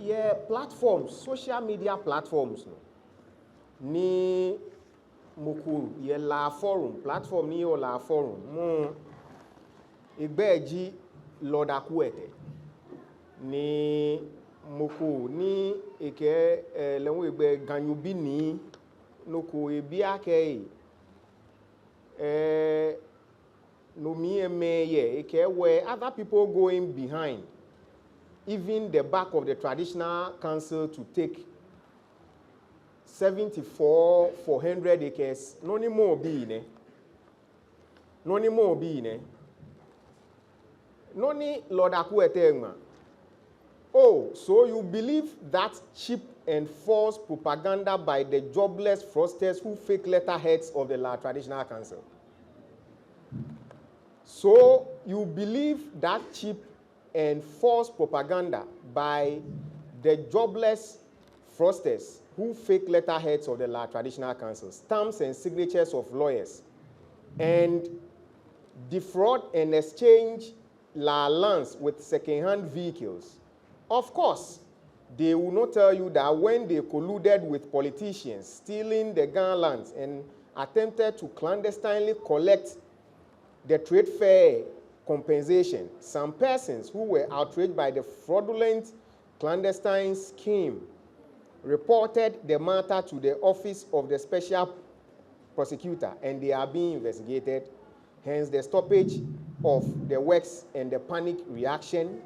yeah, platforms, social media platforms. No. Ni moku ye la forum, platform ni yo la forum. Mo igbeji loda kuete. Ni moku ni eke lewu igbe ganyubi ni noko ebi ake no me ye eke where other people going behind even the back of the traditional council to take 74 400 acres. No ni more be ne. No ni more be ne. No ni Lord Akuetengma. Oh, so you believe that cheap and false propaganda by the jobless fraudsters who fake letterheads of the traditional council. So you believe that cheap and false propaganda by the jobless fraudsters who fake letterheads of the traditional council, stamps and signatures of lawyers, and defraud and exchange lands with second-hand vehicles. Of course, they will not tell you that when they colluded with politicians, stealing the Ghana lands and attempted to clandestinely collect the trade fair compensation, some persons who were outraged by the fraudulent clandestine scheme reported the matter to the office of the special prosecutor, and they are being investigated. Hence the stoppage of the works and the panic reaction.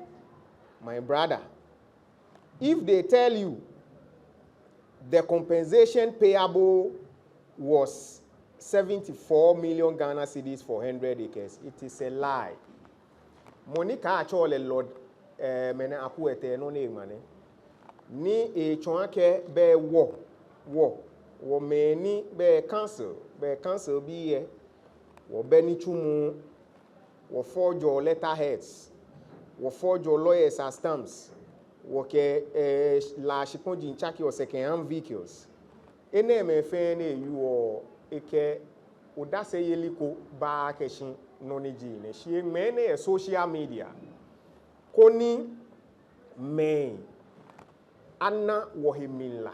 My brother, if they tell you the compensation payable was 74 million Ghana cedis for 100 acres, it is a lie. Monica actually Lord mena akuete no ne mane. Ni e chonake be wo meni be cancel bi ye wo be ni chumu wo forge your letterheads wo forge your lawyers as stamps wo ke la shiponji nchaki or second hand vehicles ene me fe ne you o eke odase yeliko ba keshin no ni ji ne shi mene social media koni me Anna wohimila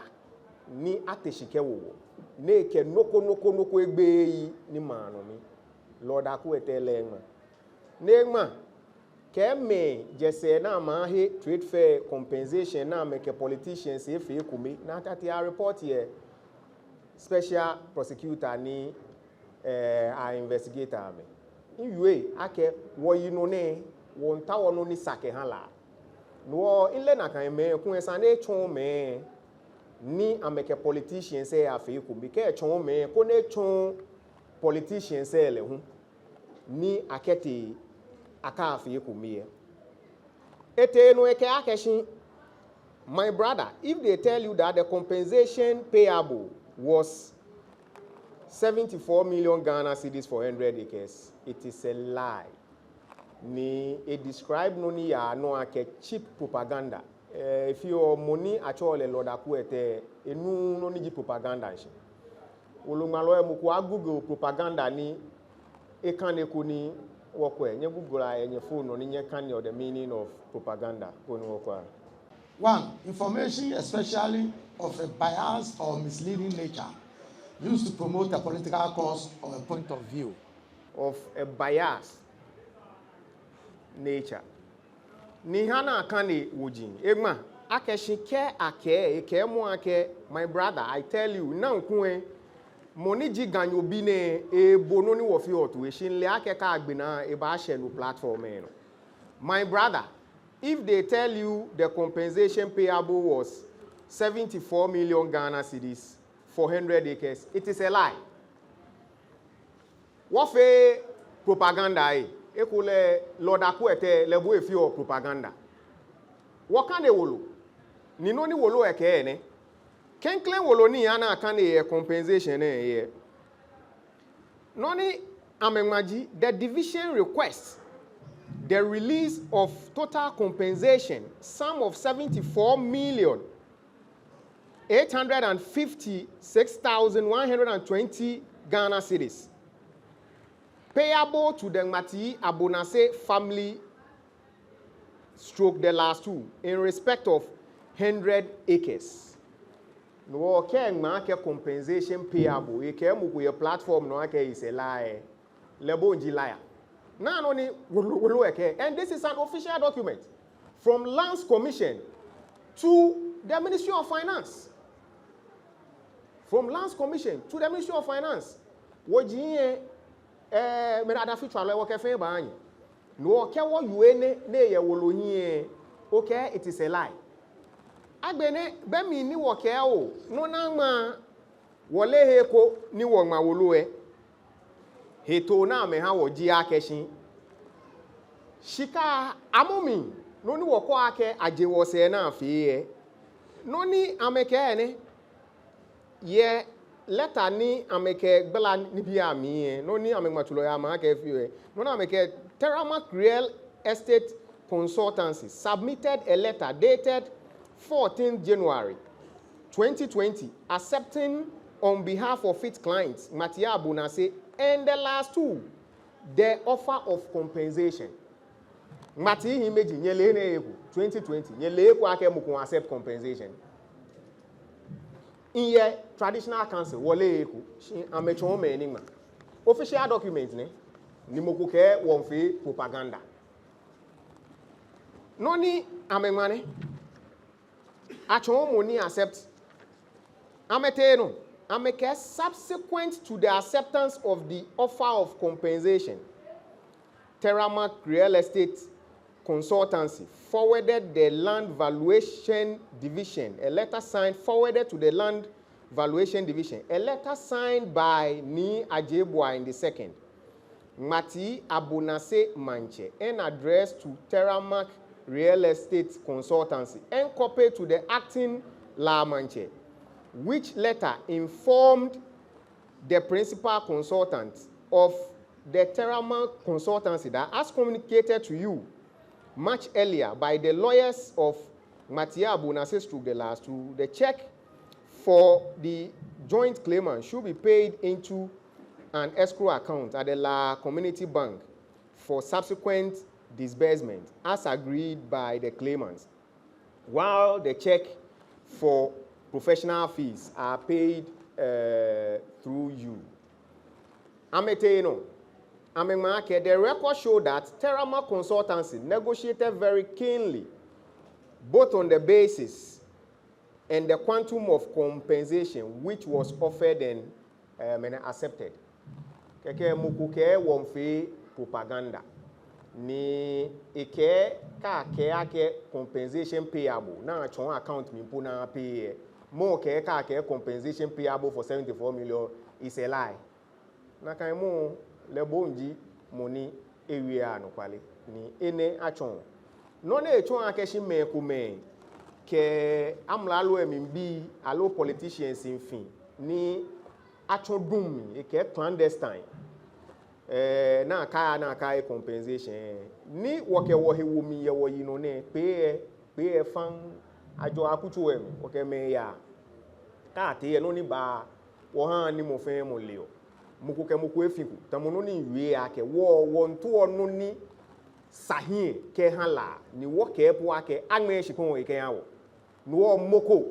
ni ateshike wo ne ke noko egbe yi ni mano mi Lord Akuetele ngma negma ke me jese na ma he trade fair compensation na me ke politicians e fe kumi na tati a report here special prosecutor ni a investigator me iwe ake wo yi no ne wo nta wo no ni sake hala no ile na kan me kun esa na echon me ni ameke politicians say afi ku bi ke echon me ko na echon politicians say le hu ni akete aka afi ku mi ete no eke akeshin. My brother, if they tell you that the compensation payable was 74 million Ghana cedis for 100 acres, it is a lie. Ni a describe no ni ya no ake cheap propaganda. If your money actually Lord Akuete enu no ni propaganda nshi. Olumalo emuku a Google propaganda ni ekane ko ni wokwe nye Google a nye phone no ni nye kan the meaning of propaganda ko ni wokwa. One, information especially of a biased or misleading nature used to promote a political cause or a point of view. Of a biased nature. Ni hana akane wujin. Egma, akeshike ake, eke mo ake, my brother, I tell you, na nkwe, moni ji ganyo bine, bono ni wofi otu, shinle ake ka agbina, eba ashe no platform eno. My brother, if they tell you the compensation payable was 74 million Ghana cedis for 100 acres, it is a lie. What fe propaganda e? Ekule Lord Akuete lebo efi o propaganda. What can they wolo? Ni no ni wolo eke ne? Ken claim wolo ni ana kan e compensation e. No ni amemaji the division requests the release of total compensation sum of 74 million 856,120 Ghana cedis payable to the Nmati Abonase family stroke the last two in respect of 100 acres. No can market compensation payable. You can move your platform no is a lie. Lebonji liar. Now only and this is an official document from Lands Commission to the Ministry of Finance. From Lands Commission to the Ministry of Finance. Wojie me ada fi twalo wo kefe ba anyi. No ke wo yuene na ye wolohi okay it is a lie. Agbene be mi ni wo ke o no na ma wole heko ni wo ma wolo heto na me ha wo ji akeshin shika amomi no ni wo ko ake Adjei wo se na afi no ni ameke ne ye letter ni ameke gbala ni bi ami no ni amegmatulo ya ma ke fi no na ameke Terramark Real Estate Consultancy submitted a letter dated 14th January 2020 accepting on behalf of its clients Nmati Abonase and the last two the offer of compensation. Nmati image nyele na eku 2020 nyele eku ake mu kon accept compensation. In your traditional council wole eku amecho me enigma official document ne ni mokuke wonfe propaganda no ni amemane acho money accept amete no ameke subsequent to the acceptance of the offer of compensation Terramark Real Estate Consultancy forwarded the Land Valuation Division a letter signed forwarded to the Land Valuation Division a letter signed by Ni Adjei in the second Nmati Abonase Manche and addressed to Terramark Real Estate Consultancy and copied to the acting La Manche, which letter informed the principal consultant of the Terramark Consultancy that as communicated to you much earlier by the lawyers of Nmati Abonase stroke the last two, the check for the joint claimant should be paid into an escrow account at the La Community Bank for subsequent disbursement as agreed by the claimants, while the check for professional fees are paid through you. The record show that Terramark Consultancy negotiated very keenly, both on the basis and the quantum of compensation which was offered and accepted. Keke mukuke wonfe propaganda ni eke ka ke ake compensation payable na chon account mi po na pay mo ke ka ke compensation payable for 74 million is a lie na kan mo lebonji money area no kwale ni ene achon no na echon akeshi me ku me ke amlalo embi alo politicians infin ni achon dum eke clandestine na kai compensation ni woke wo hewo mi ye wo yi no ne pe fan ajo akutu em woke me ya ka te ye no ni ba wo han ni mo fe mo leo mukuke muku efiku tamono ni wie ake wo nto onu ni sahie ke hala ni wo ke po ake agme shikon eke yawo no wo moko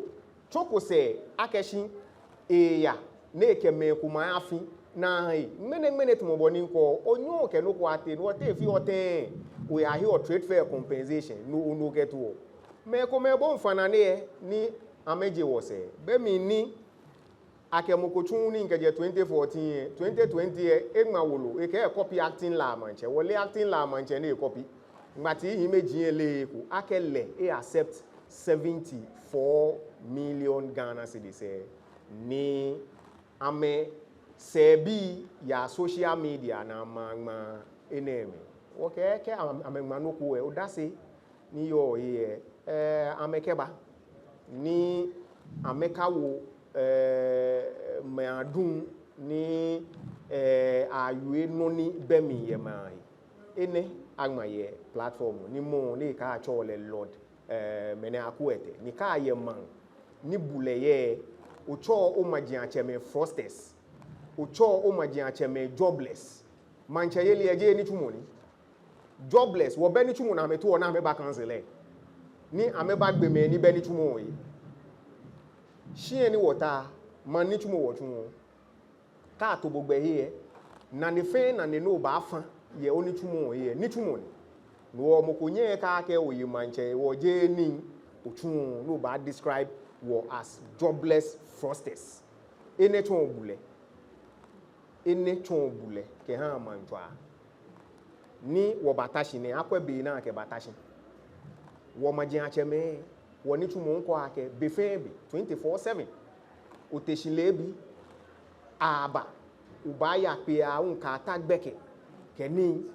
choko se akeshi ya na eke me kuma afi na hai mene to moboni nko onyo ke no ko ate no te fi oten we are here trade fair compensation no get wo me ko me bon fanane ni ameje wo se be mi ni akemokochun ni nkeje 2014 2020 egmawolo eke copy acting la manche wole acting la manche na copy ngati hi meji ele ku akele accept 74 million Ghana cedis ni ame sebi ya social media na mama eneme okay ke amegma no ku odase ni yo ye amekeba ni amekawo meadun ni ayue noni bemi ye mai ene agmaye platform ni mo ni ka cho le lord mene akuete ni ka ye man ni buleye ocho o magian cheme frosters ocho o magian cheme jobless manche yele eje ni tumoni jobless wo be ni tumu na me to na me ba cancel ni ameba gbe me ni be ni tumo yi shi ni wota man ni tumo wo tumo ka to gbogbo he na ne fe na ne no ba fa ye oni tumo ye ni tumo ni no mo ko nye ka ke o yi manche wo je ni otun no ba describe wo as jobless fraudsters ene tun bule ke ha manjwa ni wo batashi ni akwabe na ke batashi wo maji acheme wo ni tumo nko ake befebe 24/7 oteshilebi aba ubaya pe a unka tagbeke keni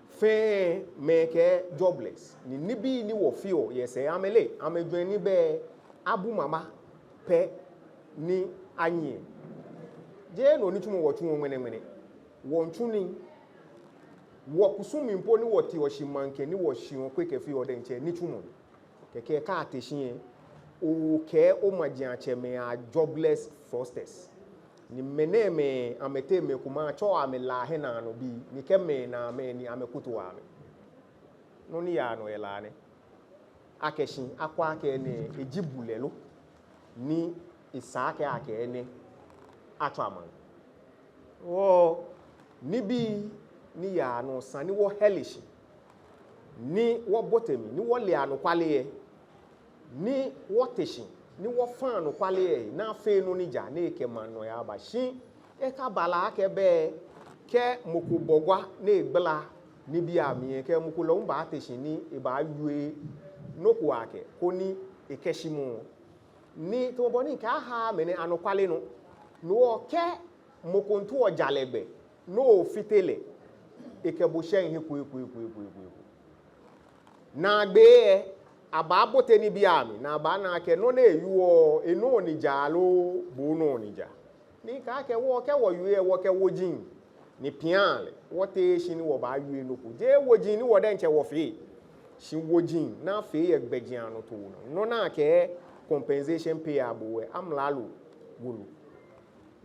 fe meke jobless ni nibi ni wo fio yese amele amedwen ni be abu mama pe ni anye je no ni tumo wo tumo menemene wo ntuni wo kusumi mpo ni wo ti oshimanke ni wo shiwon kweke fi ode nche ni tumo keke ka ateshin o ke o majian cheme a jobless fraudsters ni meneme amete me kuma cho ame la he na no bi ni keme na me ni amekuto wa me no ni ya no elane akeshin akwa ake ne ejibulelo ni isake ake ne atwaman o ni bi ni ya no sani wo hellish ni wo botemi ni wo le anu kwale ni wo teshin ni wo fan no kwale na fe no ni ja na eke man no ya ba shi e ka bala ake be ke mokubogwa na egbela ni bi ami ke mokulo mba teshin ni e ba yue no ku ake ko ni ekeshimu ni to bo ni ka ha me ni anu kwale no no ke mokontu ojalegbe no fitele ekebo shen hiku na gbe aba bote ni bi ami na ba na ke no na eyuo enu onija lo bo no onija ni ka ke wo yue wo ke wojin ni pianle wo te shi ni wo ba yue no ku je wojin ni wo de nche wo fi shi wojin na fi egbejin anu to no na ke compensation payable amlalo wulu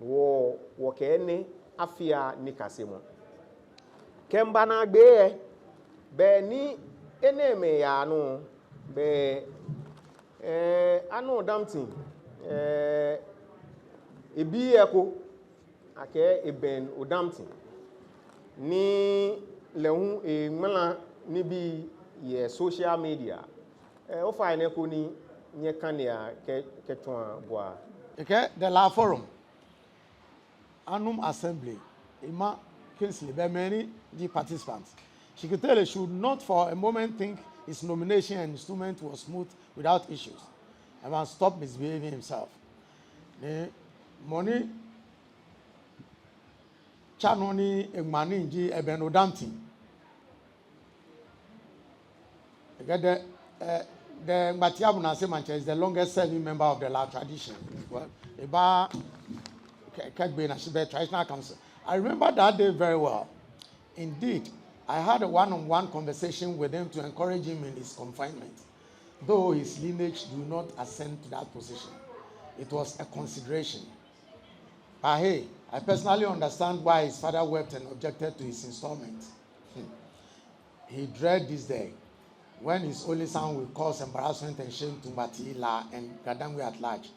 wo ke ni afia ni kasemo kemba na gbe be ni eneme ya anu be anu damtin ebi eko ake eben odamtin ni lehun enmala ni bi ye social media o fa ne ko ni nye kan ya ke tun boa okay the la forum anum assembly ima Kingsley be many the participants Shikitele should not for a moment think his nomination and instrument was smooth without issues and must stop misbehaving himself. The money chanoni egmani nji ebeno damti. The Nmati Abonase Manche is the longest serving member of the La tradition. Well, Eba Kegbe Nashibe Traditional Council. I remember that day very well. Indeed, I had a one-on-one conversation with him to encourage him in his confinement, though his lineage do not ascend to that position. It was a consideration. But hey, I personally understand why his father wept and objected to his installment. He dreaded this day, when his only son will cause embarrassment and shame to Nmati, La, and Gadangwe at large.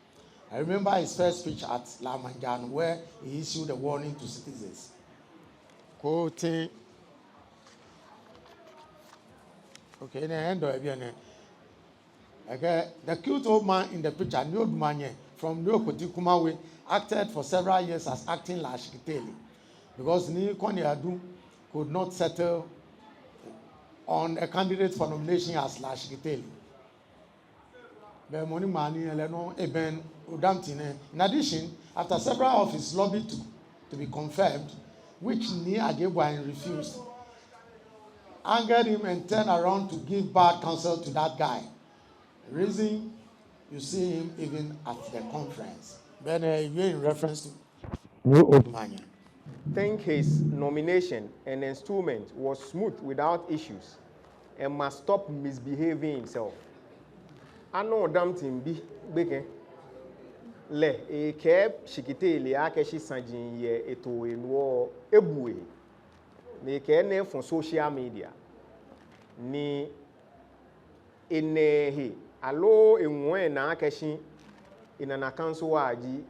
I remember his first speech at La Manjan, where he issued a warning to citizens. Quoting, okay, the end of it. Okay, the cute old man in the picture, New Manye, from New Kumawe, acted for several years as acting La Shikitele, because Ni Konyadu could not settle on a candidate for nomination as La Shikitele. In addition, after several of his lobby to be confirmed, which Ni Adjei refused, angered him and turned around to give bad counsel to that guy. The reason you see him even at the conference. Then you're in reference to New Oldmania. Think his nomination and instrument was smooth without issues and must stop misbehaving himself. I know damn thing be big. Le e ke Shikitele akeshi sanjin ye eto enwo ebuwe. Ne ke ne from social media. Ni enehi alo enwe na akeshi inana kanso waji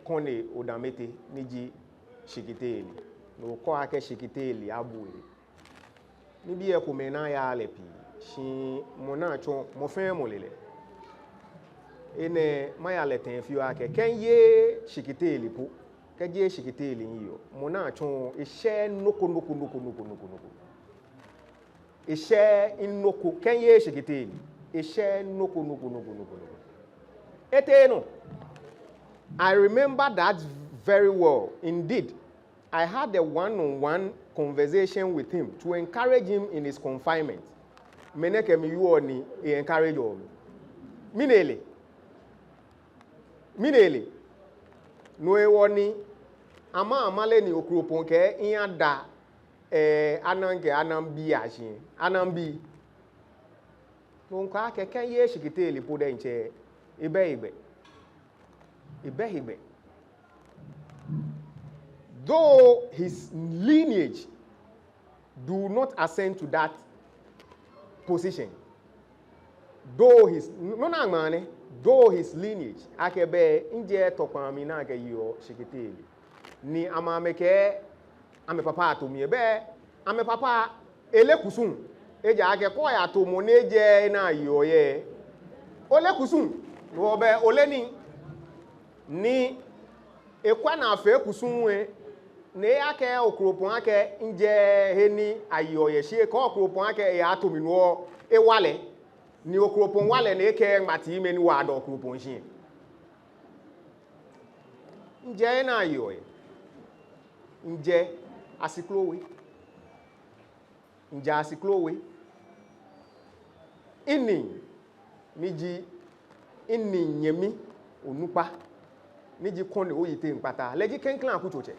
kone odamete niji Shikitele no ko ake Shikitele abuwe nibi e kumena ya alepi shi mona cho mo fen mo lele ene maya leten fi ake kenye Shikitele po keje Shikitele yiyo mona cho ise noko ise inoko kenye Shikitele ise noko eteno. I remember that very well. Indeed, I had a one-on-one conversation with him to encourage him in his confinement. Meneke mi yuoni encourage all. Minele. No ewoni ama amale ni okroponke inyada anange anambi ashin anambi. Nka keke ye Shikitele pode nche ibe. Though his lineage do not ascend to that position, though his lineage akebe inje tokwami na ke yo Shikitele ni amameke ame papa atomi be ame papa elekusun eja ake ko ya to mo neje na yo ye olekusun wo be oleni ni ekwa na afa ekusunwe ne ake okropon ake nje heni ayoye hie ka okropon ake ya atomi no ewale ni okropon wale na eke Nmati ime ni wa do okropon hie nje na ayoye nje asiklowe inni nyemi onupa niji kone oyite npata leji kenklan akuchoche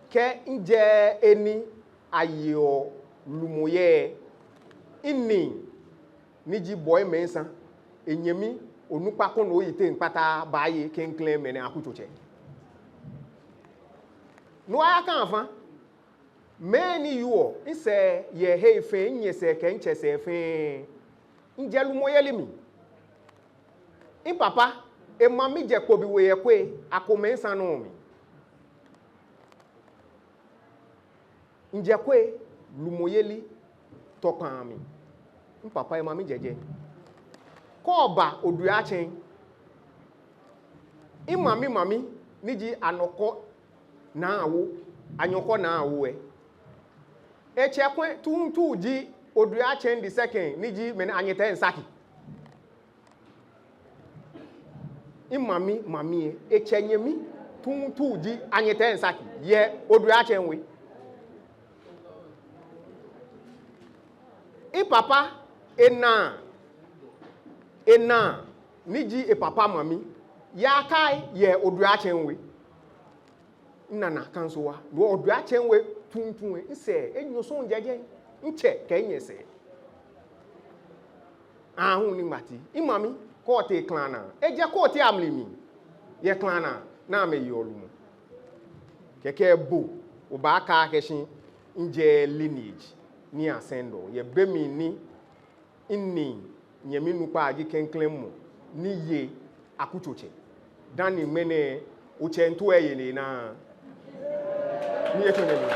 ke nje eni ayo lumoye inni niji boy mensa enyemi onupa kone oyite npata baye kenklan mene akuchoche no aya kan fa meni yuo ise ye heife nyese ke nchese fe nje lumoye limi in papa e mami je ko bi we ekwe akomensa no mi nje kwe lumoyeli tokan mi in papa e mami jeje ko ba odua chen in mami niji anoko na awo anyoko na awo e chekwe tuntu ji odua chen the second niji men anyete nsaki mami echenyemi tuntu ji anyete nsaki ye odua chenwe i papa ena niji e papa mami ya kai ye odua chenwe nana kansowa do odua chenwe tuntu nse enyoso njeje nche ka enyese ahun ni Nmati imami kote klana eje kote amlimi ye klana na me yolumu keke bu uba aka keshin nje lineage ni ascendo ye bemi ni inni nyemi nupa agi kenklemu ni ye akuchoche dani mene uche ntu eyele na ni etonele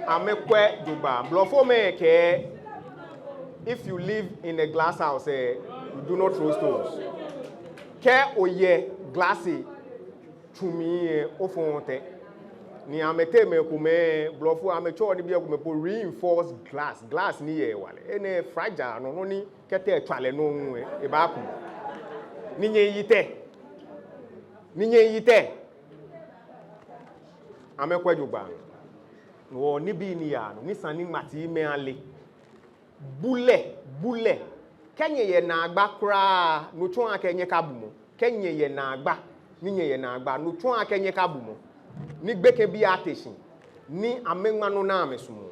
amekwe duba blofo me ke if you live in a glass house you do not throw stones ke oye glassy tumi ofonte ni amete me kume blofo amecho ni bia kume po reinforced glass ni ye wale ene fragile no ni kete twale no nwe e ba ku ni yite amekwe duba wo ni bi ni ya no ni sani Nmati ime ale bule kenye ye na agba kra no tun akenye kabumo kenye ye na agba ninye ye na agba no tun akenye kabumo ni gbeke bi ateshin ni amenwa no na amesumo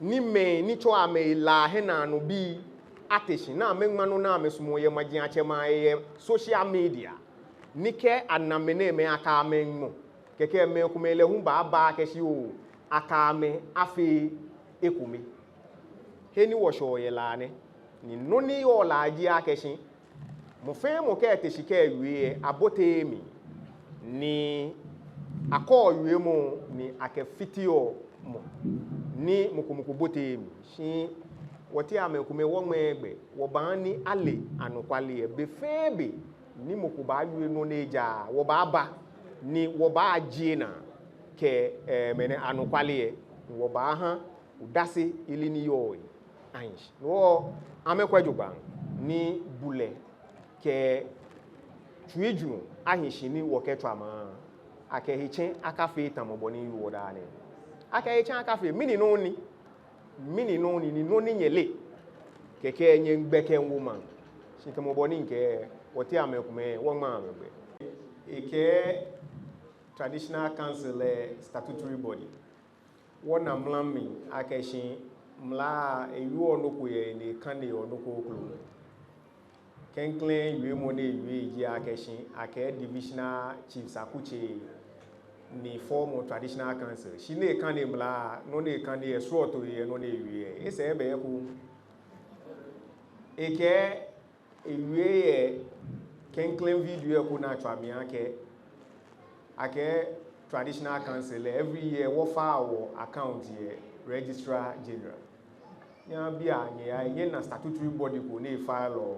ni me ni cho ame la he na no bi ateshin na amenwa no na amesumo ye magin achema ye social media nike anamene me akame mo keke me kumele hu ba keshi o akame afi ekumi heni wo sho ye lane ni noni yo laji akeshi mo fe mo ke te shike wie abote mi ni akọ wie mo ni akefitio mo ni mukumuku bote mi shi woti amekume wo megbe wo ba ni ale anukwale e be febe ni mukuba wie no neja wo ba ni wo ba Adjei na ke mene anukwale e wo ba ha udase ili ni yo ansh wo amekwajuba ni bule ke tueju ahishini wo ketwama akehichen akafe tamoboni yo dane akehichen akafe mini no ni ni no ni nyele keke nye ngbeke nwoma shikamoboni nke woti amekume wo ma amegbe eke traditional council statutory body wona mlami akeshin mla eyu onoko ye ni kane onoko okulu kenklen yue mo ne yue ji akeshin ake divisional chiefs akuche ni form traditional council shi ne kane mla no ne kane esroto ye no ne yue ese ebe ku eke yue ye kenklen video ku na twami ake traditional council every year wo fa our account ye registrar general ya bia nye na statutory body ko ne file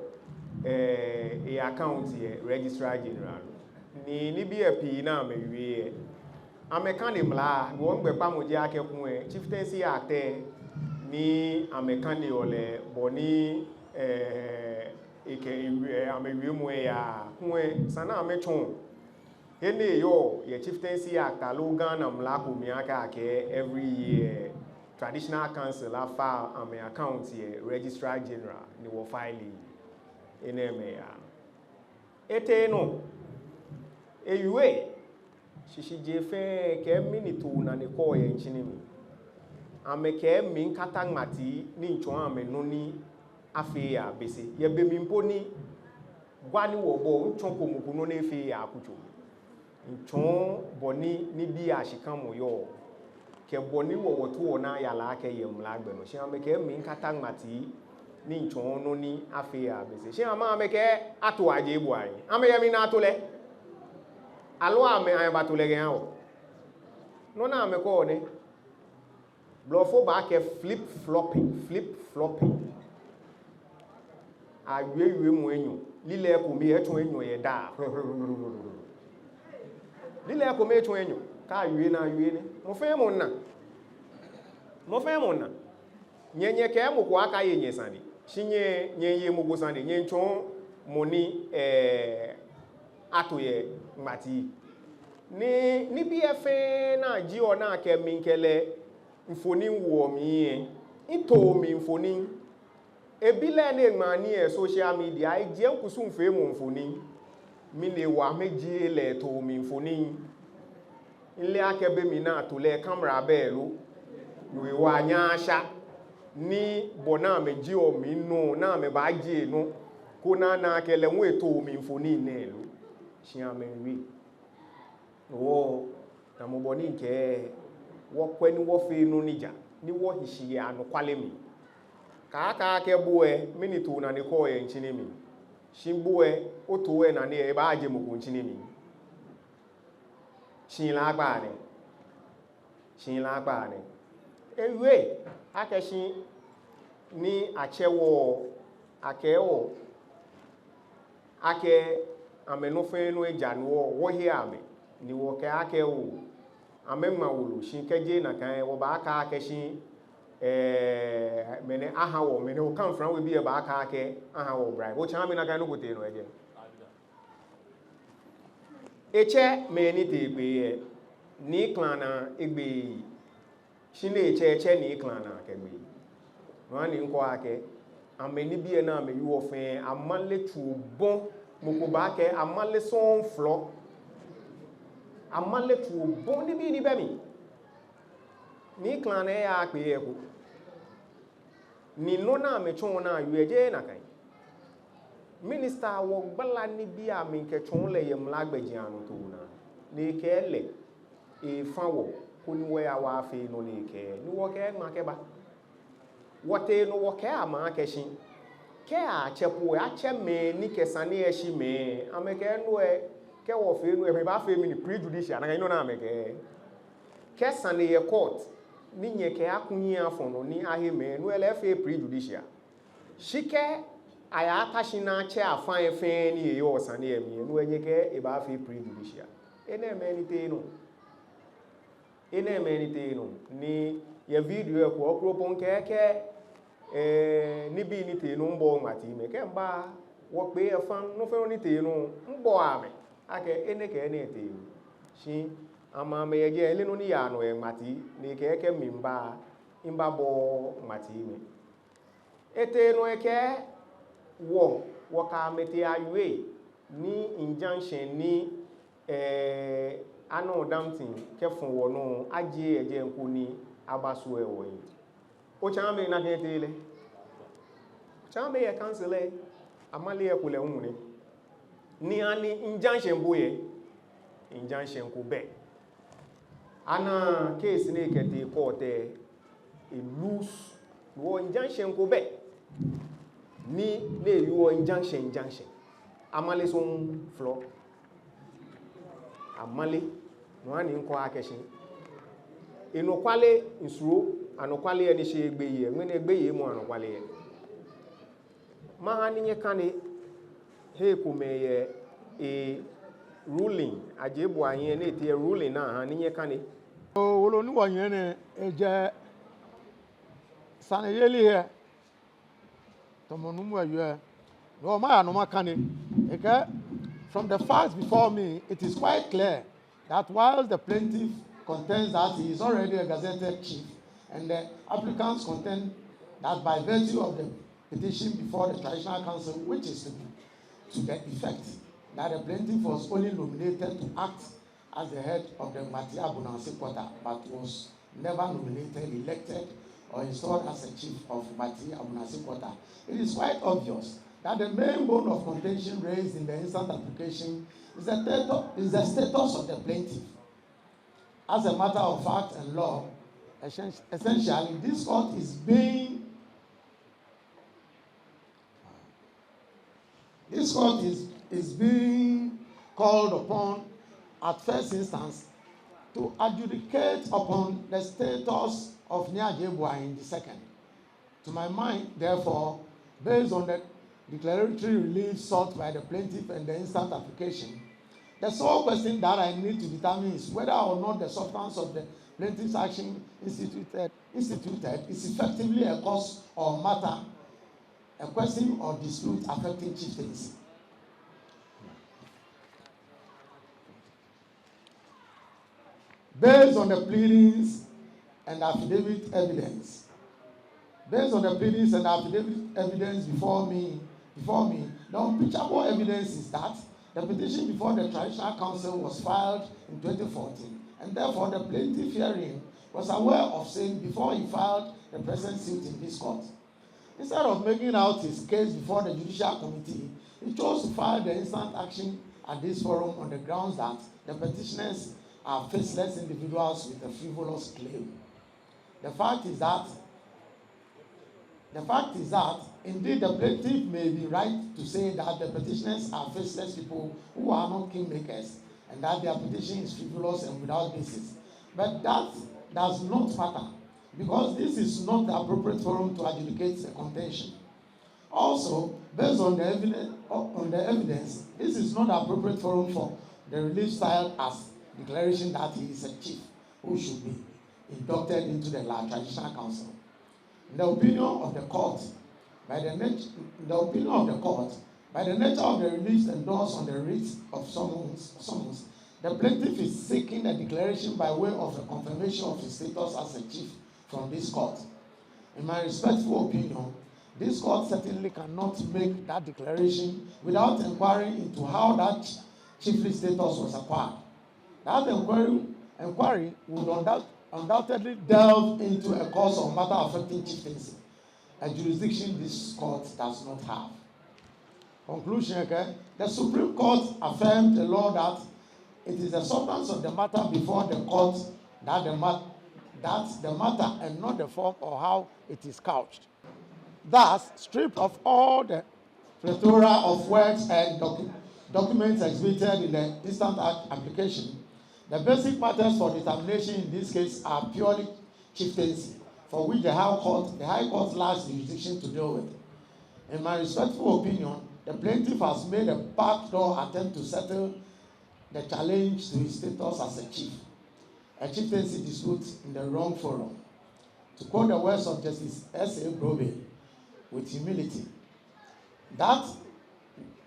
a account ye registrar general ni bia pi na mewie amekane mla wo ngbe pa mo je akekun chieftaincy act ni amekane ole boni eke amewie mo ya kun sana amechon ene yo ye chieftaincy act alo Ghana mla ko mi aka ke every year traditional council afa am account ye registrar general ni wo file ene me ya ete no eyue shishi je fe ke minute na ne ko ye nchini mi ameke mi nkata Nmati ni nchon ame no ni afi ya bese ye be mi mponi gwani wo bo nchon ko mu no na afi ya akucho nchon boni ni bi ashikan mo yo ke boni wo wotu na yala ake yemla gbe no shi ameke mi nkata Nmati ni nchon no ni afi ya bese shi ama ameke atu Adjei bu ayi ame yemi na atule alo ame ayi batule gen awo no na ame ko ne blofo ba ke flip flopping ayue mu enyo lile ko mi etun enyo ye da lile ko me etun enyo ka ayue na ayue ni mo fe mo na nyenye ke mo ko aka ye nyesani shinye nyenye mo go sani nyenchon mo ni atoye Nmati ni BFA na ji ona ke mi nkele mfoni wo mi ito mi mfoni ebile na egmani social media ije nkusu mfe mo mfoni mi le wa meji ele to mi mfoni ile akebe mi na to le camera belu we wa nyasha ni bona meji o mi no na me ba Adjei no ko na kele nwe to mi mfoni nelu shi amenwi wo na mo boni nke wo kwani wo fe no nija ni wo hishi ya no kwale mi ka ke buwe minute na ne ko ye nchini mi shimbuwe otowe na ne ba Adjei mo ko nchini mi shin la gba ne ewe akeshin ni achewo akewo ake amenofe no ejanu wo hi ame ni wo ke ake wo amemma wulu shin keje na kan wo ba aka akeshin mene aha wo mene o kan fran we bi e ba aka ake aha wo bribe o chan me na kan no gote no eje eche me ni te gbe ni clan na egbe shin eche ni clan na kegbe no ani nko ake ameni bi e na me yu ofin amale tu bon moko ba ke amale son flo amale tu bon ni bi ni be mi ni clan e ya pe e ko ni no na me chon na yu eje na kan Minister wok bala ni bi a minketwon le yem lagbejiano to na. Ne ke le e fawo kuni we a wa fe no ne ke. Ni wo ke ma ke ba. Wote no wo ke ama keshin. Ke a chepo a che me ni kesane e shi me. Ameke no e ke wo fe no e ba fe mi ni prejudicial na no na ameke. Ke sane ye court ni nye ke akunyi afon no ni ahe me no ele fe prejudicial. Shike aya atashina che afan efe ni ye osane emi no enye ke e ba fe prejudicial. Ene me ni ni ye video e ko okropon ke ni bi ni te no mbo Nmati me ke mba wo pe efan no fe ni te no mbo ame ake ene ke ene te shi ama me ye ele no ni ya no Nmati ni ke mimba imba bo Nmati me ete no eke wo ka mete ayue ni injunction ni ano damtin ke fun wo no Adjei eje nko ni abaso e wo yin o chambe na ketele chambe ye cancel amale ye kule hunni ni ani injunction boye injunction ko be ana case ne kete court e loose wo injunction ko be ni le yo injunction amale son floor amale no ani nko akeshin enokwale nsuro anokwale eni se egbeye nwene egbeye mo anokwale ma nye kane he kumeye ruling Adjei bu anyen na eti ruling na ha nye kane wolo ni wonye ne eje saneyeli here tomonum ayu no ma ya no makane eke from the facts before me it is quite clear that while the plaintiff contends that he is already a gazetted chief and the applicants contend that by virtue of the petition before the Traditional Council, which is to the effect that the plaintiff was only nominated to act as the head of the Nmati Abonase quarter, but was never nominated, elected, or installed as a chief of Nmati Abonase quarter. It is quite obvious that the main bone of contention raised in the instant application is the status of the plaintiff. As a matter of fact and law, essentially, this court is being called upon at first instance to adjudicate upon the status of Adjei in the second. To my mind, therefore, based on the declaratory relief sought by the plaintiff and the instant application, the sole question that I need to determine is whether or not the substance of the plaintiff's action instituted is effectively a cause or matter, a question or dispute affecting chieftaincy. Based on the pleadings and affidavit evidence, before me, the unimpeachable evidence is that the petition before the Traditional Council was filed in 2014, and therefore the plaintiff herein was aware of same before he filed the present suit in this court. Instead of making out his case before the Judicial Committee, he chose to file the instant action at this forum on the grounds that the petitioners are faceless individuals with a frivolous claim. The fact is that indeed the plaintiff may be right to say that the petitioners are faceless people who are not kingmakers and that their petition is frivolous and without basis. But that does not matter, because this is not the appropriate forum to adjudicate the contention. Also, based on the evidence, this is not the appropriate forum for the relief styled as declaration that he is a chief who should be inducted into the Traditional Council. In the opinion of the court, by the nature of the relief endorsed on the writ of summons, the plaintiff is seeking a declaration by way of a confirmation of his status as a chief from this court. In my respectful opinion, this court certainly cannot make that declaration without inquiring into how that chiefly status was acquired. That inquiry would undoubtedly delve into a cause or matter affecting chieftaincy, a jurisdiction this court does not have. Conclusion, okay? The Supreme Court affirmed the law that it is the substance of the matter before the court that the matter and not the form or how it is couched. Thus, stripped of all the plethora of words and documents exhibited in the instant application, the basic matters for determination in this case are purely chieftaincy, for which the High Court lacks jurisdiction to deal with. In my respectful opinion, the plaintiff has made a backdoor attempt to settle the challenge to his status as a chief, a chieftaincy dispute in the wrong forum. To quote the words of Justice S.A. Brobe, with humility, that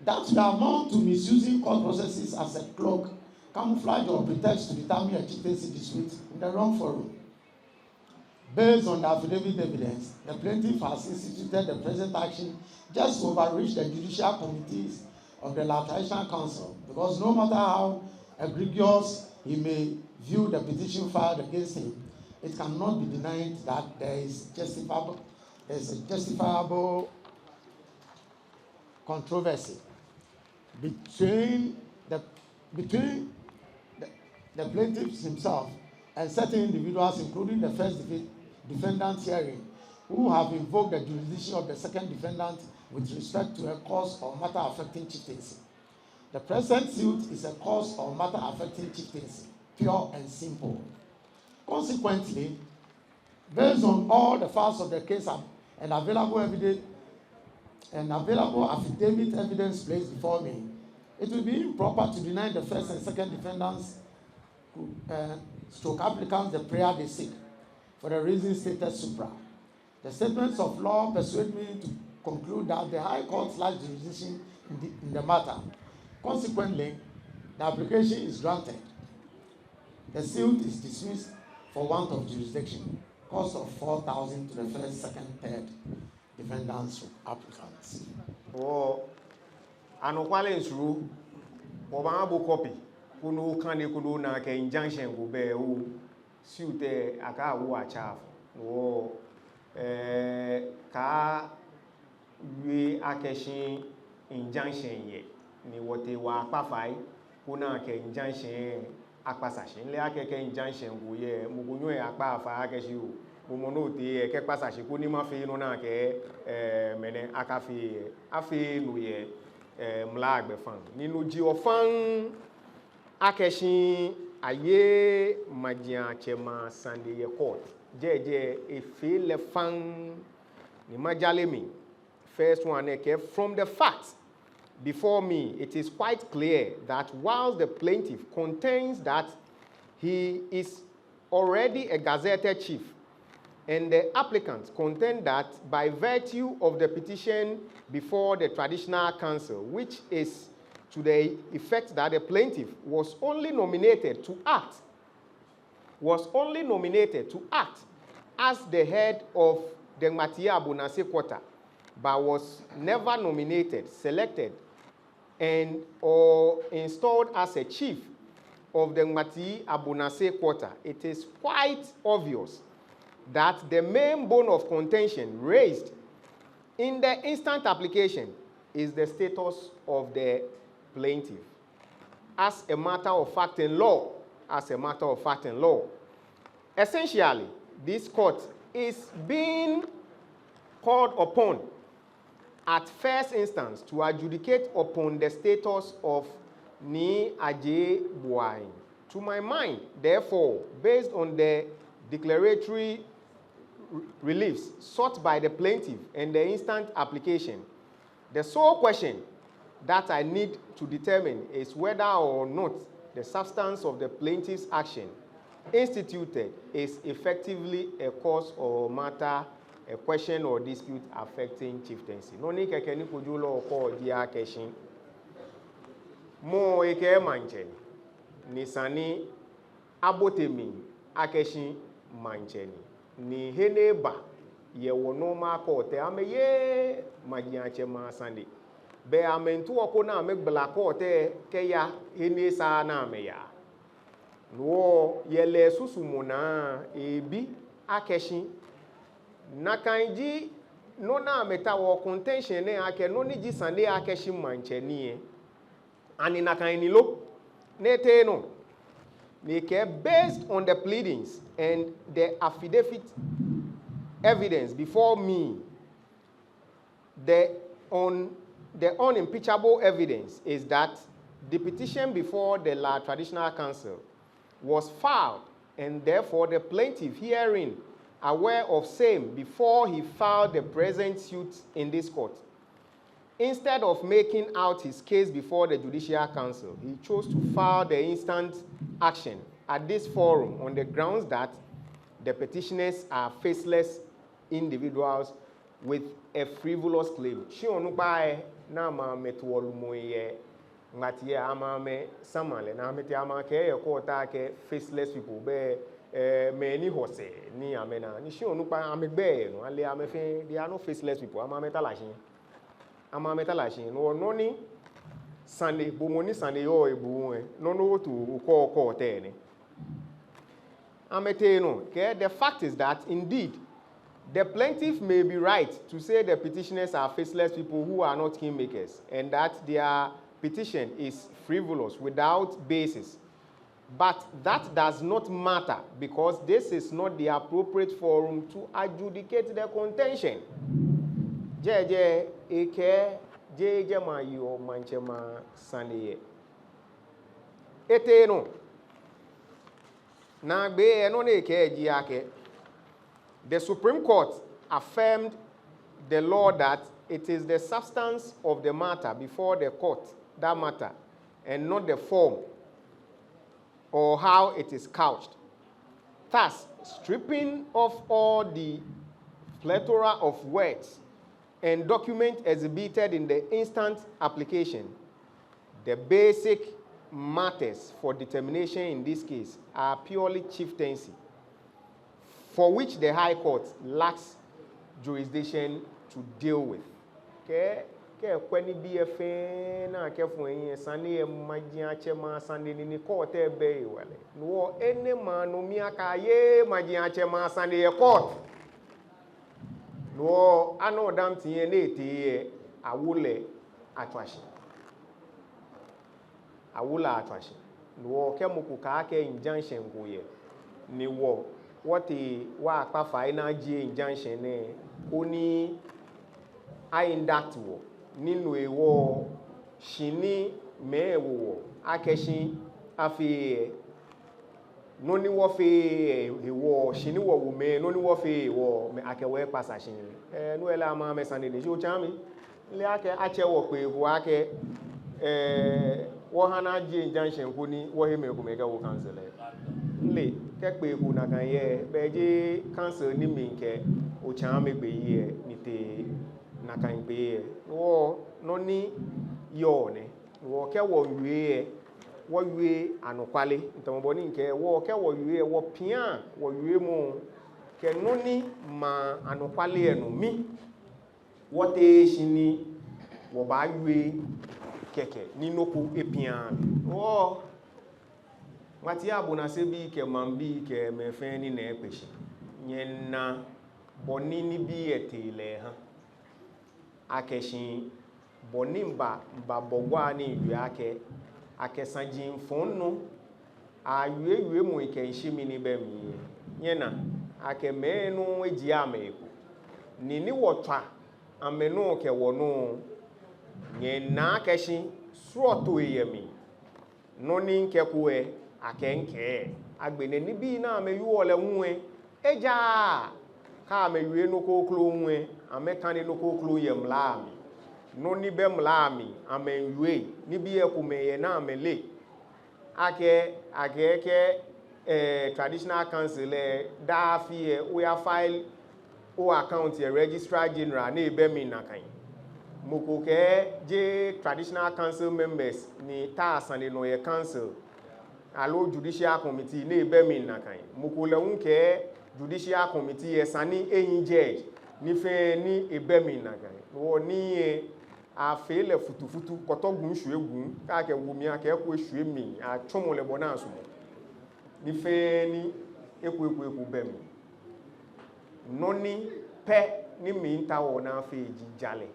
would amount to misusing court processes as a cloak, camouflage or pretext to determine a chieftaincy dispute in the wrong forum. Based on the affidavit evidence, the plaintiff has instituted the present action just to overreach the judicial committees of the Traditional Council, because no matter how egregious he may view the petition filed against him, it cannot be denied that there is a justifiable controversy between the plaintiff himself and certain individuals, including the first defendant hearing, who have invoked the jurisdiction of the second defendant with respect to a cause or matter affecting chieftaincy. The present suit is a cause or matter affecting chieftaincy, pure and simple. Consequently, based on all the facts of the case and available evidence and available affidavit evidence placed before me, it will be improper to deny the first and second defendants stroke applicants the prayer they seek for the reasons stated supra. The statements of law persuade me to conclude that the High Court lacks jurisdiction in the matter. Consequently, the application is granted. The suit is dismissed for want of jurisdiction. Cost of 4,000 to the first, second, third defendants applicants. Oh, anokwale nsuru oba abo copy kuno kane kuno na ke injunction go be o suit aka wo acha wo ka we akeshin injunction ye ni wote wa pafai kuna ke injunction apasashin le akeke injunction go ye mugunyo e apa afa akeshi o momono te ke pasashin ko ni ma fe no na ke mene akafi afi no ye mla agbefan ninu ji ofan akeshin aye majian chema sande ye court jeje efe le fan ni majalemi. First one, from the facts before me, it is quite clear that while the plaintiff contends that he is already a gazetted chief, and the applicant contend that by virtue of the petition before the Traditional Council, which is to the effect that the plaintiff was only nominated to act as the head of the Nmati Abonase quarter, but was never nominated, selected, and or installed as a chief of the Nmati Abonase quarter, it is quite obvious that the main bone of contention raised in the instant application is the status of the plaintiff. As a matter of fact in law, essentially, this court is being called upon at first instance to adjudicate upon the status of Ni Adjei Buain. To my mind, therefore, based on the declaratory reliefs sought by the plaintiff and the instant application, the sole question that I need to determine is whether or not the substance of the plaintiff's action instituted is effectively a cause or matter, a question or dispute affecting chieftaincy. No ni keke ni kujulo ko dia keshin. Mo eke mancheni. Nisani abotemi akeshin mancheni. Ni heneba ye wonoma ko te ame ye magianche ma sande. Be amentu oko na ame blako te keya hene sa na ame ya. No yele susumuna ebi akeshin. Nakanji no na meta wo contention ne ake no ni gisande ake shimanchenie ani na kan ni lo ne te no ne ke based on the pleadings and the affidavit evidence before me, the unimpeachable evidence is that the petition before the La Traditional Council was filed, and therefore the plaintiff herein aware of same before he filed the present suit in this court. Instead of making out his case before the Judicial Council, he chose to file the instant action at this forum on the grounds that the petitioners are faceless individuals with a frivolous claim. She onubai na ma metwolumoye ngati ya ama me samale na meti ama ke ekota ke faceless people be many hose ni amena ni she onupa amegbe no ale amefe they are no faceless people ama metalashin no ni Sunday bomoni Sunday yo ebu no no to ko te ni amete no ke the fact is that indeed the plaintiff may be right to say the petitioners are faceless people who are not kingmakers and that their petition is frivolous without basis. But that does not matter because this is not the appropriate forum to adjudicate the contention. Jeje eke jeje ma yo manchema saniye. Ete no. Na be eno ne eke jiake. The Supreme Court affirmed the law that it is the substance of the matter before the court that matter and not the form or how it is couched. Thus, stripping off all the plethora of words and documents exhibited in the instant application, the basic matters for determination in this case are purely chieftaincy, for which the High Court lacks jurisdiction to deal with. Okay? Kweni BFA na kefu enye sani majia chema sani ni court ebe wale. No ene manu miaka ye majia chema sani court. No ano dam tiye ne tiye awule atwashi. Awula atwashi. No kemuku kake injunction goye. Ni wo wati wa akpafa ina Adjei injunction ne oni aindatu wo ninu ewo shini mewo akeshi afi noni wo fe ewo shini wo wume noni wo fe wo me akewe pasa shini nu ele ama me sande de jo chami le ake ache wo pe wo ake wo hana Adjei injunction ko ni wo he me ko me ga wo cancel le ke pe ko na kan ye be je cancel ni mi nke o chami gbe ye ni te na kan gbe wo no ni yo ne wo ke wo wi anokwale ntomo ni nke wo ke wo wi wo pia wo wi mu ke no ni ma anokwale enu mi wo te shini wo ba wi keke ni noku epia wo Nmati Abonase bi ke mambi ke mefen ni na epeshi nyena boni ni bi etele ha akeshin boni mba bogwa ni iwe ake sanjin fonno ayewe mu ike nshimi ni be mi nyena ake menu eji ameku ni wotwa amenu ke wonu nyena akeshin suoto yemi no ni nke kuwe akenke agbene ni bi na ameyu ole nwe eja ka ameyu no koklo nwe amekani no koklo yemlami no ni be mlami amenyu ni bi ekumeye na amele ake traditional council da fi we file o account registrar general na ebe mi na kan mokoke je traditional council members ni ta asande no ye council alo judicial committee na ebe mi na kan mokole unke judicial committee esani eyin judge ni fe ni ebe mi na kan wo ni afele futufutu kotogun suegun ka ke wumi ake ku suemi atwomo le bona aso ni fe ni eku be mi no ni pe ni minta wo na fe jijale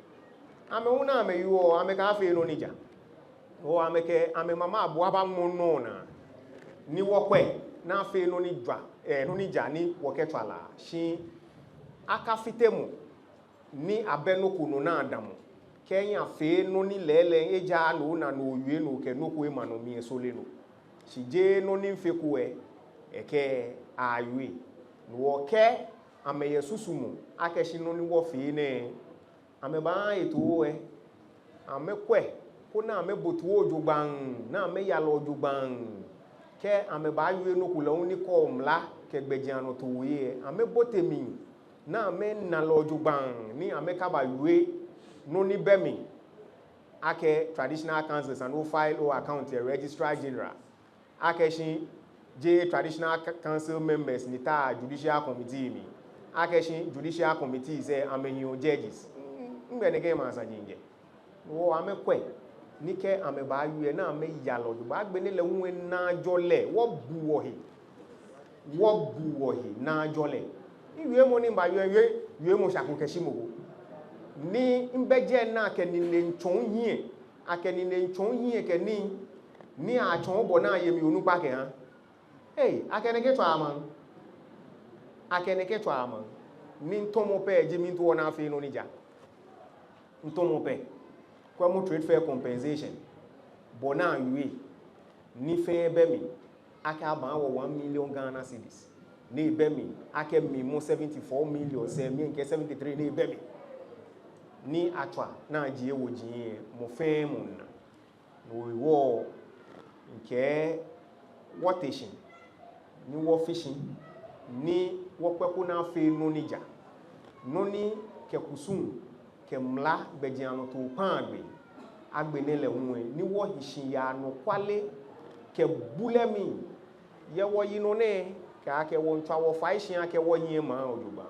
ame una ame yo ame ka fe no nija o ame ke ame mama abo aba mono na ni wo kwe na fe no ni dwa no nija ni wo ketwala shi aka fitemu ni abenoku no na adamu kenya fe no ni lele eja no na no yue no ke no ko e ma no mi esole no shije no ni mfeku eke ayue no wo ke ame yesusumu akeshi no ni wo fe ne ame ba eto ame kwe ko na ame botu ojugban na ame yalo ojugban ke ame ba yue no ku lo ni ko mla ke gbejiano to we ame botemi na ame na lo ojugban ni ame ka ba yue no ni bemi ake traditional councils and no file or account registrar general akeshi J traditional council members ni ta judicial committee mi akeshi judicial committee say amenyo judges ngbe ne ke ma sa jinje wo ame kwe ni ke ame ba yu na ame yalo ju ba gbe ni le nwe na jole wo bu wo hi na jole iwe mo ni ba yue mo sakun keshi mo ni mbeje na ke ni le nchon hie akeni le nchon hie ke ni a chon bo na yemi onu pa ke han hey akeneke to ama ni ntomo pe je mi nto na afi no nija ntomo pe kwa mo trade fair compensation bona yue ni fe be mi aka ba wo 1 million Ghana cedis ni be mi aka mi mo 74 million se mi nke 73 ni be mi ni atwa na agie wo jie mo fe mo na no wo nke watation ni wo fishing ni wo peku na fe no nija no ni ke kusun ke mla gbejiano to pan agbe ne le hunwe ni wo hishin ya no kwale ke bulemi ye wo yino ne ka ke wo ntwa wo fa hishin ake wo yin ma oduba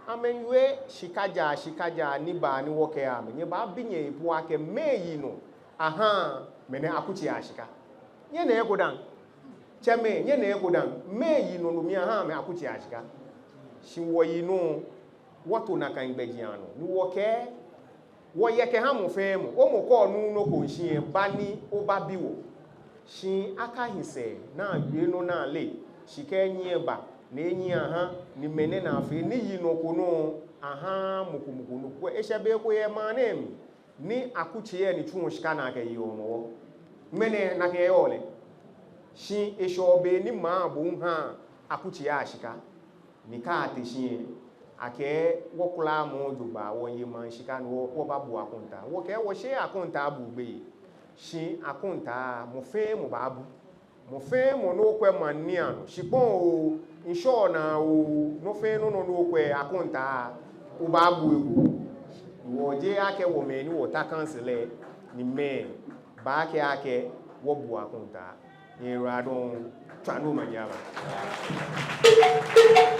amenwe shikaja ni ba ni wo ke ame ni ba binye ipu ake meyi no aha mene akuchi ashika nye na ekodan cheme nye na ekodan meyi no mi aha me akuchi ashika shinwo yi no woto na kan gbejiano ni wo ke wo ye ke ha mo fe mo o mo ko nu no ko nshie ba ni o ba biwo shin aka hise na yue no na le shike nyi ba na enyi aha ni mene na afi ni yi no ko no aha mukumuku no ko ehebe ko ye ma na emi ni akuchi ye ni tun shika na ke yi ono mene na ke ole shi eshobe ni ma bu ha akuchi ya shika ni ka te shi ake wokula mo jugba wo yi ma shika no wo ba bu akunta wo ke wo she akunta bu gbe shi akunta mo fe mo ba bu mo fe mo no kwe mani ano shipon o insure na o no fe no kwe akunta o ba bu egu wo je ake wo me ni wo ta cancel ni me ba ake wo bu akunta ni radon twanu manyaba